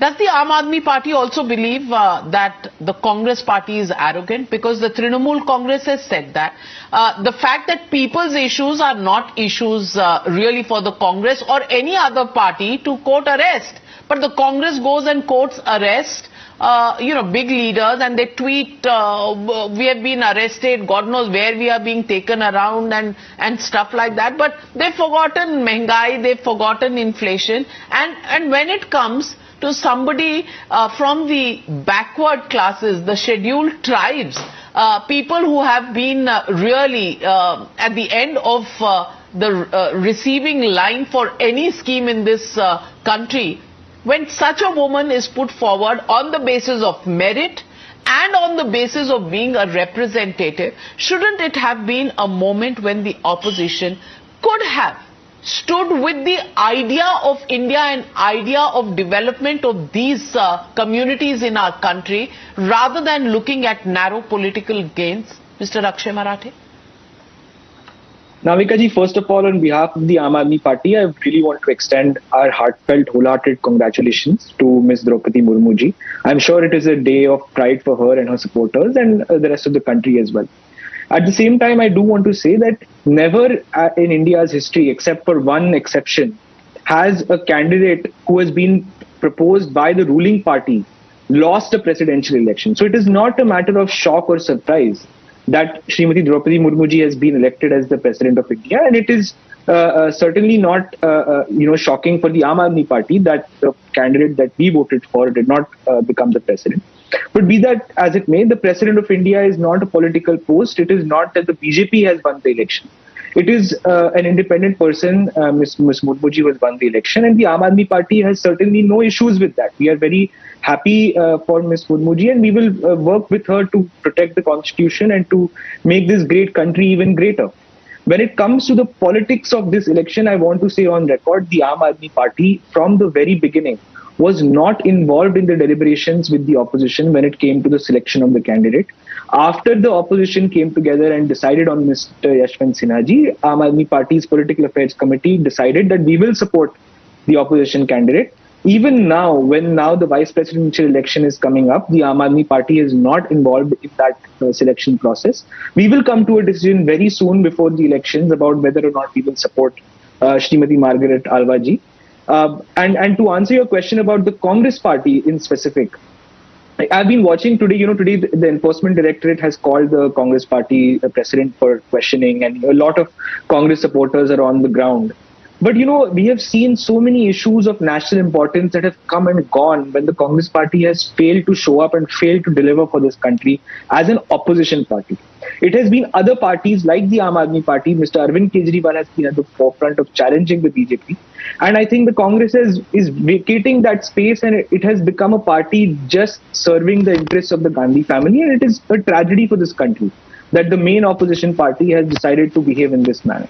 Does the Aam Aadmi Party also believe that the Congress party is arrogant? Because the Trinamool Congress has said that. The fact that people's issues are not issues really for the Congress or any other party to quote arrest. But the Congress goes and quotes arrest, big leaders, and they tweet, we have been arrested, God knows where we are being taken around and stuff like that. But they've forgotten Mehngai, they've forgotten inflation. And when it comes to somebody from the backward classes, the scheduled tribes, people who have been really at the end of the receiving line for any scheme in this country, when such a woman is put forward on the basis of merit and on the basis of being a representative, shouldn't it have been a moment when the opposition could have stood with the idea of India and idea of development of these communities in our country rather than looking at narrow political gains? Mr. Akshay Marathe? Navika ji, first of all, on behalf of the Aam Aadmi Party, I really want to extend our heartfelt, wholehearted congratulations to Ms. Draupadi Murmu ji. I'm sure it is a day of pride for her and her supporters and the rest of the country as well. At the same time, I do want to say that never in India's history, except for one exception, has a candidate who has been proposed by the ruling party lost a presidential election. So it is not a matter of shock or surprise that Smt Draupadi Murmu ji has been elected as the President of India, and it is certainly not shocking for the Aam Aadmi Party that the candidate that we voted for did not become the president. But be that as it may, the President of India is not a political post. It is not that the BJP has won the election. It is an independent person, Ms. Murmu ji, who has won the election, and the Aam Aadmi Party has certainly no issues with that. We are very happy for Ms. Murmu ji, and we will work with her to protect the constitution and to make this great country even greater. When it comes to the politics of this election, I want to say on record, the Aam Aadmi Party from the very beginning was not involved in the deliberations with the opposition when it came to the selection of the candidate. After the opposition came together and decided on Mr. Yashwant Sinha ji, Aam Aadmi Party's Political Affairs Committee decided that we will support the opposition candidate. Even now, when the vice presidential election is coming up, the Aam Aadmi Party is not involved in that selection process. We will come to a decision very soon before the elections about whether or not we will support Srimati Margaret Alva ji. And to answer your question about the Congress party in specific, I've been watching today, today the Enforcement Directorate has called the Congress party president for questioning, and a lot of Congress supporters are on the ground. But, we have seen so many issues of national importance that have come and gone when the Congress party has failed to show up and failed to deliver for this country as an opposition party. It has been other parties like the Aam Aadmi Party. Mr. Arvind Kejriwal has been at the forefront of challenging the BJP. And I think the Congress is vacating that space, and it has become a party just serving the interests of the Gandhi family. And it is a tragedy for this country that the main opposition party has decided to behave in this manner.